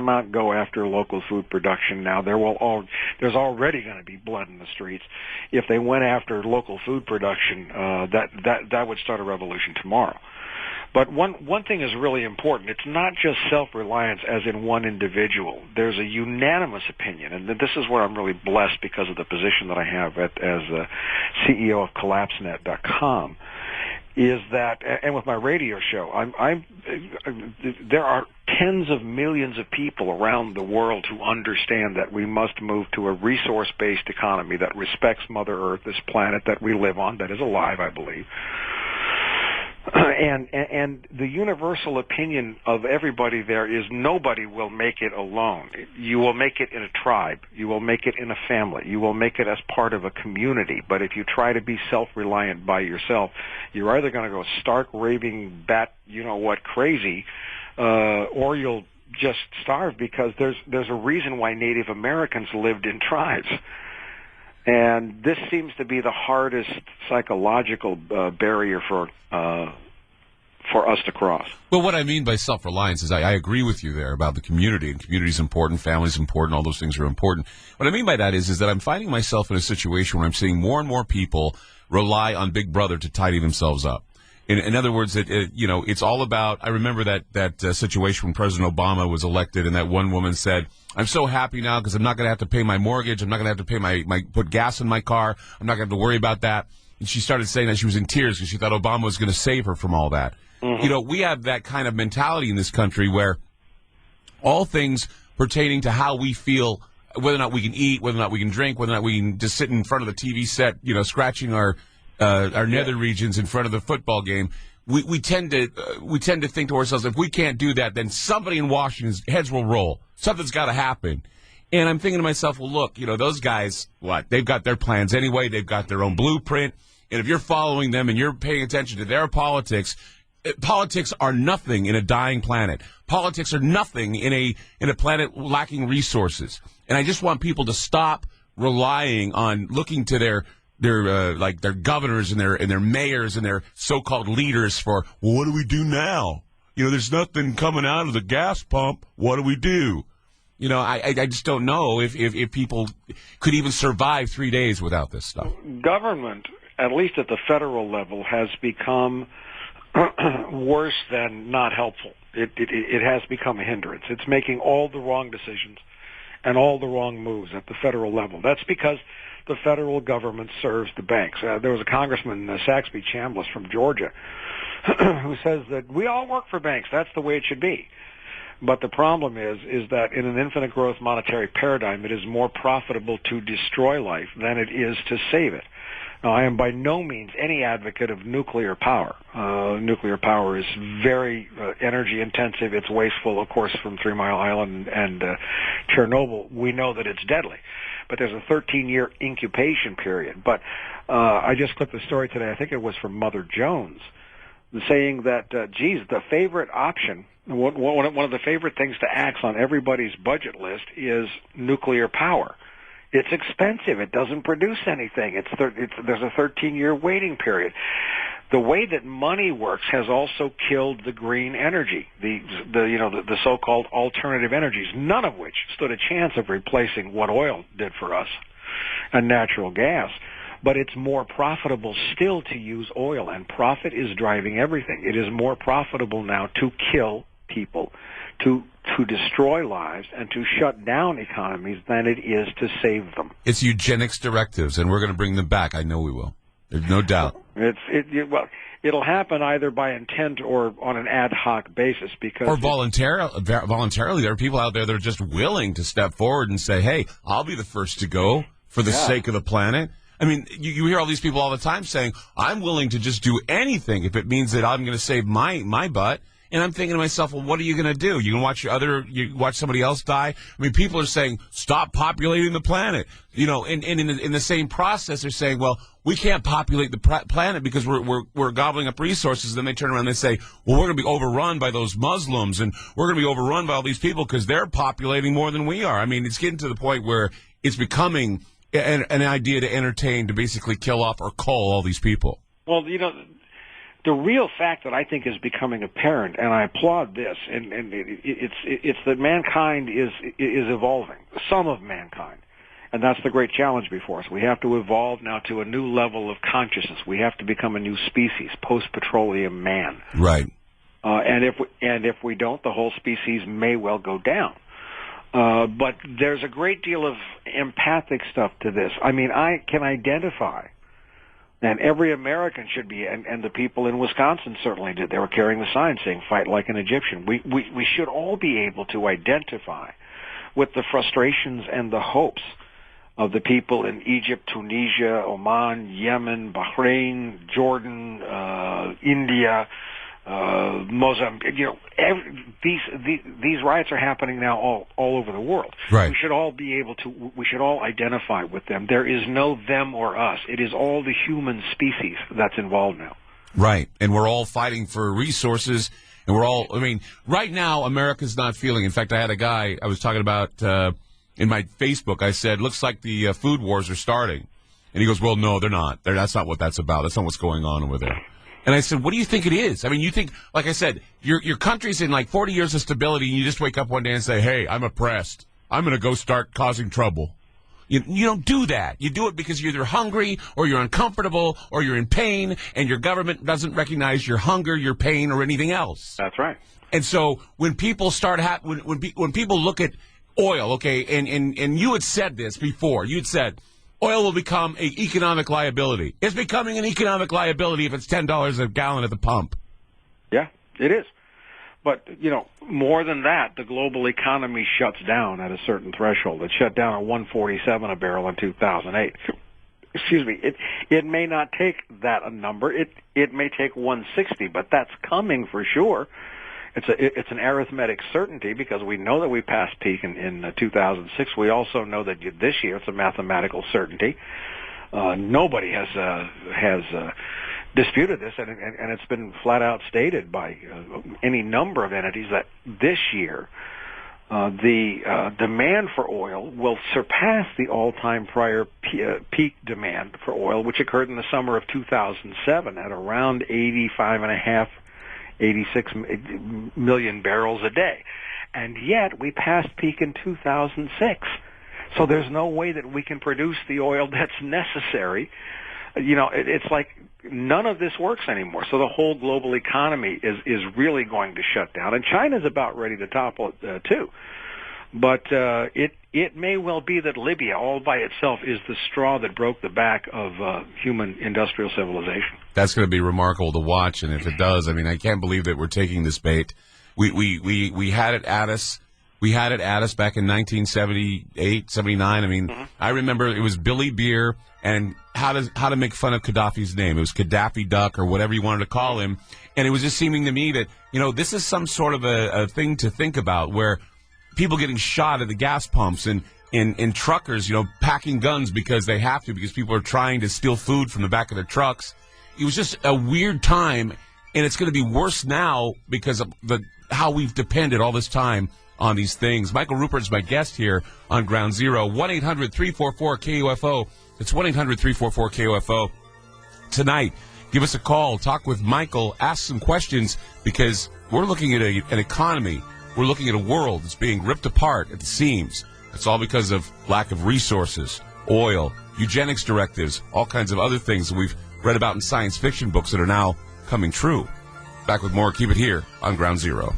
paramount. Go after local food production now. There's already going to be blood in the streets. If they went after local food production, that would start a revolution tomorrow. But one thing is really important. It's not just self-reliance as in one individual. There's a unanimous opinion, and this is where I'm really blessed because of the position that I have as CEO of CollapseNet.com, is that, and with my radio show, there are tens of millions of people around the world who understand that we must move to a resource-based economy that respects Mother Earth, this planet that we live on, that is alive, I believe. And the universal opinion of everybody there is nobody will make it alone. You will make it in a tribe. You will make it in a family. You will make it as part of a community. But if you try to be self-reliant by yourself, you're either going to go stark, raving, crazy, or you'll just starve, because there's a reason why Native Americans lived in tribes. And this seems to be the hardest psychological barrier for us to cross. Well, what I mean by self-reliance is I agree with you there about the community, and community is important, family is important, all those things are important. What I mean by that is that I'm finding myself in a situation where I'm seeing more and more people rely on Big Brother to tidy themselves up. In other words, it's all about. I remember that situation when President Obama was elected, and that one woman said, "I'm so happy now because I'm not going to have to pay my mortgage. I'm not going to have to pay my put gas in my car. I'm not going to have to worry about that." And she started saying that she was in tears because she thought Obama was going to save her from all that. Mm-hmm. We have that kind of mentality in this country where all things pertaining to how we feel, whether or not we can eat, whether or not we can drink, whether or not we can just sit in front of the TV set, scratching our nether regions in front of the football game, we tend to think to ourselves, if we can't do that, then somebody in Washington's heads will roll. Something's got to happen. And I'm thinking to myself, well, look, those guys, they've got their plans anyway. They've got their own blueprint. And if you're following them and you're paying attention to their politics are nothing in a dying planet. Politics are nothing in a planet lacking resources. And I just want people to stop relying on looking to their governors and their mayors and their so-called leaders for, well, what do we do now? There's nothing coming out of the gas pump. What do we do? I just don't know if people could even survive 3 days without this stuff. Government, at least at the federal level, has become worse than not helpful. It has become a hindrance. It's making all the wrong decisions and all the wrong moves at the federal level. That's because the federal government serves the banks. There was a congressman, Saxby Chambliss from Georgia, who says that we all work for banks. That's the way it should be. But the problem is that in an infinite growth monetary paradigm, it is more profitable to destroy life than it is to save it. Now, I am by no means any advocate of nuclear power. Nuclear power is very energy intensive. It's wasteful, of course, from 3 Mile Island and Chernobyl. We know that it's deadly. But there's a 13-year incubation period. But I just clipped a story today, I think it was from Mother Jones, saying that, the favorite option, one of the favorite things to axe on everybody's budget list is nuclear power. It's expensive. It doesn't produce anything. There's a 13-year waiting period. The way that money works has also killed the green energy, the so-called alternative energies, none of which stood a chance of replacing what oil did for us and natural gas. But it's more profitable still to use oil, and profit is driving everything. It is more profitable now to kill people, to destroy lives, and to shut down economies than it is to save them. It's eugenics directives, and we're going to bring them back. I know we will. There's no doubt. It'll happen either by intent or on an ad hoc basis, because or voluntarily. There are people out there that are just willing to step forward and say, "Hey, I'll be the first to go for the sake of the planet." I mean, you hear all these people all the time saying, "I'm willing to just do anything if it means that I'm going to save my butt." And I'm thinking to myself, well, what are you going to do? You can watch somebody else die? I mean, people are saying, stop populating the planet. And in the same process, they're saying, well, we can't populate the planet because we're gobbling up resources. Then they turn around and they say, well, we're going to be overrun by those Muslims, and we're going to be overrun by all these people because they're populating more than we are. I mean, it's getting to the point where it's becoming an idea to entertain, to basically kill off or cull all these people. Well, the real fact that I think is becoming apparent, and I applaud this, and it's that mankind is evolving, some of mankind. And that's the great challenge before us. We have to evolve now to a new level of consciousness. We have to become a new species, post-petroleum man. Right. And if we don't, the whole species may well go down. But there's a great deal of empathic stuff to this. I mean, I can identify, and every American should be, and the people in Wisconsin certainly did. They were carrying the sign saying, "Fight like an Egyptian." We should all be able to identify with the frustrations and the hopes of the people in Egypt, Tunisia, Oman, Yemen, Bahrain, Jordan, India, Mozambique. These riots are happening now all over the world. Right. We should all be able to. We should all identify with them. There is no them or us. It is all the human species that's involved now. Right, and we're all fighting for resources, and we're all. I mean, right now America's not feeling. In fact, I had a guy I was talking about. In my Facebook, I said, looks like the food wars are starting. And he goes, well, no, they're not. That's not what that's about. That's not what's going on over there. And I said, what do you think it is? I mean, you think, like I said, your country's in like 40 years of stability, and you just wake up one day and say, hey, I'm oppressed. I'm going to go start causing trouble. You don't do that. You do it because you're either hungry or you're uncomfortable or you're in pain, and your government doesn't recognize your hunger, your pain, or anything else. That's right. And so when people start when people look at oil, okay, and you had said this before. You'd said oil will become an economic liability. It's becoming an economic liability if it's $10 a gallon at the pump. Yeah, it is. But, more than that, the global economy shuts down at a certain threshold. It shut down at $147 a barrel in 2008. Excuse me. It may not take that a number. It may take 160, but that's coming for sure. It's an arithmetic certainty because we know that we passed peak in 2006. We also know that this year it's a mathematical certainty. Nobody has disputed this, and it's been flat out stated by any number of entities that this year the demand for oil will surpass the all-time prior peak demand for oil, which occurred in the summer of 2007 at around 86 million barrels a day. And yet we passed peak in 2006. So there's no way that we can produce the oil that's necessary. It's like none of this works anymore. So the whole global economy is really going to shut down. And China's about ready to topple it, too. But it may well be that Libya all by itself is the straw that broke the back of human industrial civilization. That's going to be remarkable to watch, and if it does, I mean, I can't believe that we're taking this bait. We had it at us. We had it at us back in 1978, 79. I mean, I remember it was Billy Beer and how to make fun of Gaddafi's name. It was Gaddafi Duck or whatever you wanted to call him. And it was just seeming to me that, this is some sort of a thing to think about where people getting shot at the gas pumps and truckers, packing guns because they have to because people are trying to steal food from the back of their trucks. It was just a weird time, and it's going to be worse now because of how we've depended all this time on these things. Michael Ruppert is my guest here on Ground Zero. 1-800-344-KUFO. It's 1-800-344-KUFO. Tonight, give us a call. Talk with Michael. Ask some questions because we're looking at an economy. We're looking at a world that's being ripped apart at the seams. It's all because of lack of resources, oil, eugenics directives, all kinds of other things that we've read about in science fiction books that are now coming true. Back with more. Keep it here on Ground Zero.